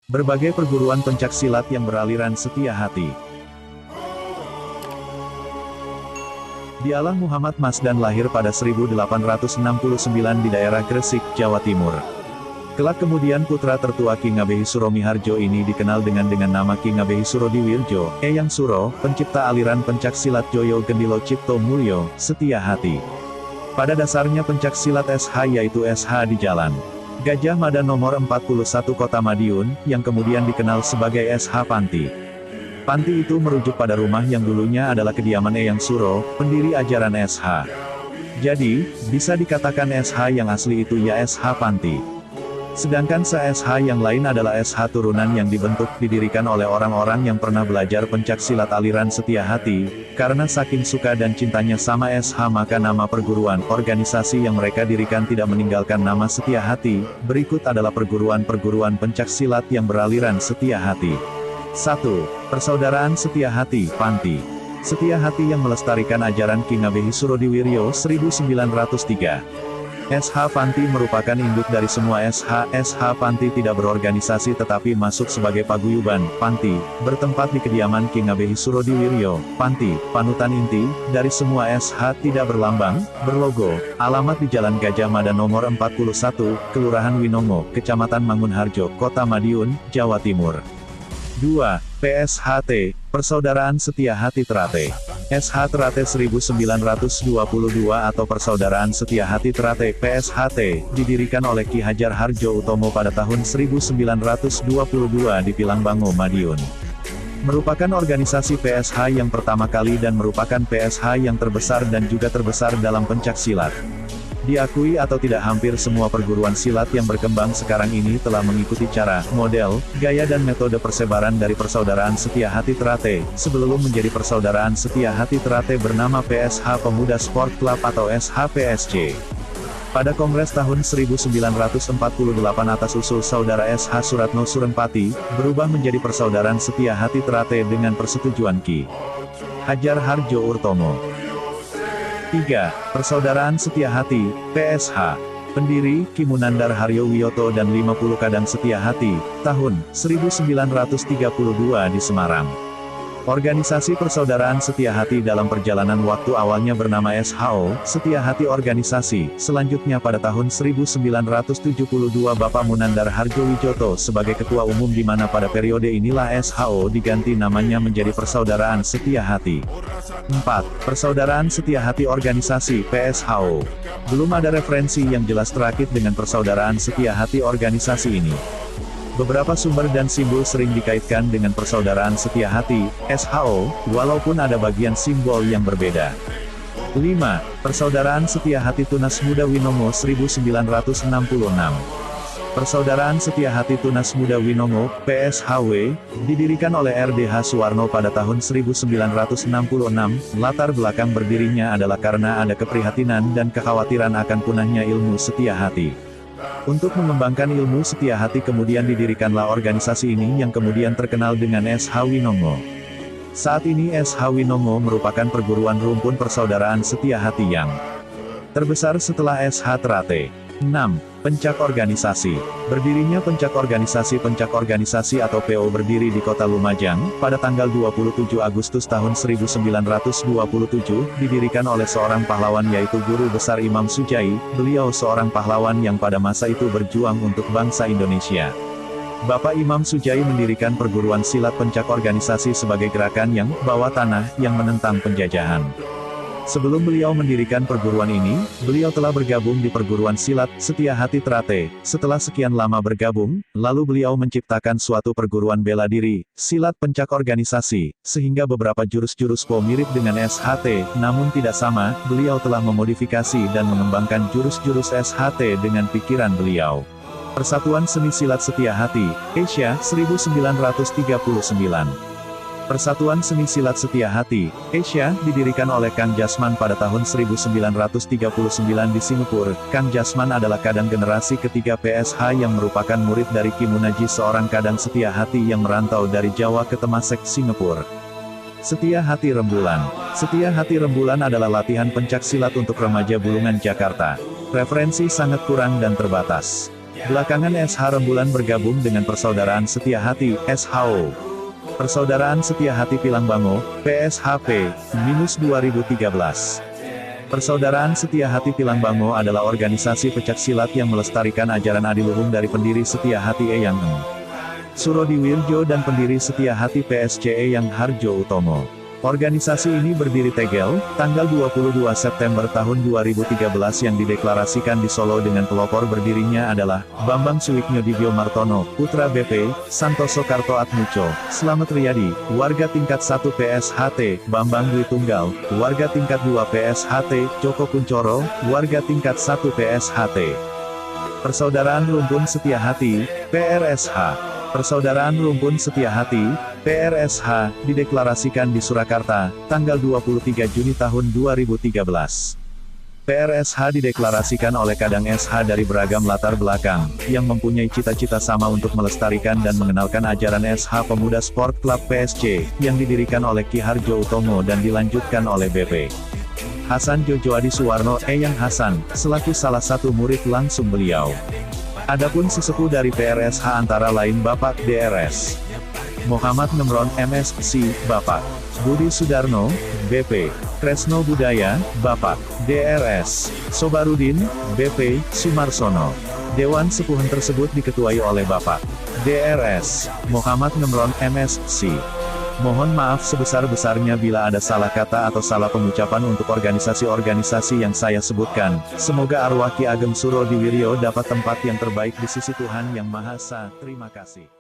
Berbagai perguruan pencak silat yang beraliran setia hati. Dialah Muhammad Masdan lahir pada 1869 di daerah Gresik, Jawa Timur. Kelak kemudian putra tertua Ki Ngabehi Suro Miharjo ini dikenal dengan nama Ki Ngabehi Suro Diwirjo, Eyang Suro, pencipta aliran pencak silat Joyo Gendilo Cipto Mulyo, setia hati. Pada dasarnya pencak silat SH yaitu SH di Jalan Gajah Mada nomor 41 Kota Madiun, yang kemudian dikenal sebagai SH Panti. Panti itu merujuk pada rumah yang dulunya adalah kediaman Eyang Suro, pendiri ajaran SH. Jadi, bisa dikatakan SH yang asli itu ya SH Panti. Sedangkan SH yang lain adalah SH turunan yang dibentuk didirikan oleh orang-orang yang pernah belajar pencak silat aliran setia hati. Karena saking suka dan cintanya sama SH maka nama perguruan organisasi yang mereka dirikan tidak meninggalkan nama setia hati. Berikut adalah perguruan-perguruan pencak silat yang beraliran setia hati. 1. Persaudaraan Setia Hati, Panti. Setia hati yang melestarikan ajaran Ki Ngabehi Suro Diwiryo 1903. SH Panti merupakan induk dari semua SH. SH Panti tidak berorganisasi tetapi masuk sebagai paguyuban, Panti, bertempat di kediaman Ki Ngabehi Suro Diwiryo, Panti, panutan inti, dari semua SH tidak berlambang, berlogo, alamat di Jalan Gajah Mada nomor 41, Kelurahan Winongo, Kecamatan Mangunharjo, Kota Madiun, Jawa Timur. 2. PSHT, Persaudaraan Setia Hati Terate. SH Terate 1922 atau Persaudaraan Setia Hati Terate PSHT, didirikan oleh Ki Hajar Harjo Utomo pada tahun 1922 di Pilangbango, Madiun. Merupakan organisasi PSH yang pertama kali dan merupakan PSH yang terbesar dan juga terbesar dalam pencak silat. Diakui atau tidak hampir semua perguruan silat yang berkembang sekarang ini telah mengikuti cara, model, gaya dan metode persebaran dari Persaudaraan Setia Hati Terate, sebelum menjadi Persaudaraan Setia Hati Terate bernama PSH Pemuda Sport Club atau SHPSC. Pada Kongres tahun 1948 atas usul Saudara SH Suratno Surempati, berubah menjadi Persaudaraan Setia Hati Terate dengan persetujuan Ki Hajar Harjo Utomo. 3. Persaudaraan Setia Hati, PSH. Pendiri, Ki Munandar Haryo Wiyoto dan 50 Kadang Setia Hati, tahun 1932 di Semarang. Organisasi Persaudaraan Setia Hati dalam perjalanan waktu awalnya bernama SHO, Setia Hati Organisasi, selanjutnya pada tahun 1972 Bapak Munandar Harjo Wijoto sebagai Ketua Umum di mana pada periode inilah SHO diganti namanya menjadi Persaudaraan Setia Hati. 4. Persaudaraan Setia Hati Organisasi, PSHO. Belum ada referensi yang jelas terkait dengan Persaudaraan Setia Hati Organisasi ini. Beberapa sumber dan simbol sering dikaitkan dengan Persaudaraan Setia Hati, SHO, walaupun ada bagian simbol yang berbeda. 5. Persaudaraan Setia Hati Tunas Muda Winongo 1966. Persaudaraan Setia Hati Tunas Muda Winongo, PSHW, didirikan oleh RDH Suwarno pada tahun 1966, latar belakang berdirinya adalah karena ada keprihatinan dan kekhawatiran akan punahnya ilmu setia hati. Untuk mengembangkan ilmu setia hati kemudian didirikanlah organisasi ini yang kemudian terkenal dengan SH Winongo. Saat ini SH Winongo merupakan perguruan rumpun persaudaraan setia hati yang terbesar setelah SH Terate. 6. Pencak Organisasi. Berdirinya Pencak Organisasi atau PO berdiri di Kota Lumajang, pada tanggal 27 Agustus tahun 1927, didirikan oleh seorang pahlawan yaitu Guru Besar Imam Sujai. Beliau seorang pahlawan yang pada masa itu berjuang untuk bangsa Indonesia. Bapak Imam Sujai mendirikan perguruan silat Pencak Organisasi sebagai gerakan yang bawa tanah yang menentang penjajahan. Sebelum beliau mendirikan perguruan ini, beliau telah bergabung di perguruan silat Setia Hati Terate. Setelah sekian lama bergabung, lalu beliau menciptakan suatu perguruan bela diri, silat Pencak Organisasi, sehingga beberapa jurus-jurus PO mirip dengan SHT, namun tidak sama. Beliau telah memodifikasi dan mengembangkan jurus-jurus SHT dengan pikiran beliau. Persatuan Seni Silat Setia Hati, Asia, 1939. Persatuan Seni Silat Setia Hati, Asia, didirikan oleh Kang Jasman pada tahun 1939 di Singapura. Kang Jasman adalah kadang generasi ketiga PSH yang merupakan murid dari Ki Munaji seorang kadang setia hati yang merantau dari Jawa ke Temasek, Singapura. Setia Hati Rembulan. Setia Hati Rembulan adalah latihan pencak silat untuk remaja Bulungan, Jakarta. Referensi sangat kurang dan terbatas. Belakangan SH Rembulan bergabung dengan Persaudaraan Setia Hati, SHO. Persaudaraan Setia Hati Pilangbango, PSHP, -2013. Persaudaraan Setia Hati Pilangbango adalah organisasi pencak-silat yang melestarikan ajaran adiluhung dari pendiri Setia Hati Eyang Surodiwirjo dan pendiri Setia Hati PSC Eyang Harjo Utomo. Organisasi ini berdiri tegel, tanggal 22 September tahun 2013 yang dideklarasikan di Solo dengan pelopor berdirinya adalah Bambang Suwiknyo Dibyo Martono, Putra BP, Santoso Karto Atmuco, Slamet Riyadi, warga tingkat 1 PSHT, Bambang Dwi Tunggal, warga tingkat 2 PSHT, Joko Kuncoro, warga tingkat 1 PSHT. Persaudaraan Rumpun Setia Hati, PRSH. Persaudaraan Rumpun Setia Hati, PRSH, dideklarasikan di Surakarta, tanggal 23 Juni tahun 2013. PRSH dideklarasikan oleh Kadang SH dari beragam latar belakang, yang mempunyai cita-cita sama untuk melestarikan dan mengenalkan ajaran SH Pemuda Sport Club PSC, yang didirikan oleh Ki Harjo Utomo dan dilanjutkan oleh BP Hasan Jojo Adi Suwarno, Eyang Hasan, selaku salah satu murid langsung beliau. Adapun sesepuh dari PRSH antara lain Bapak DRS Muhammad Ngemron MSc, Bapak Budi Sudarno, BP Kresno Budaya, Bapak DRS Sobarudin, BP Sumarsono. Dewan Sepuhan tersebut diketuai oleh Bapak DRS Muhammad Ngemron MSc. Mohon maaf sebesar-besarnya bila ada salah kata atau salah pengucapan untuk organisasi-organisasi yang saya sebutkan. Semoga arwah Ki Ageng Surodiwiryo dapat tempat yang terbaik di sisi Tuhan Yang Maha Esa. Terima kasih.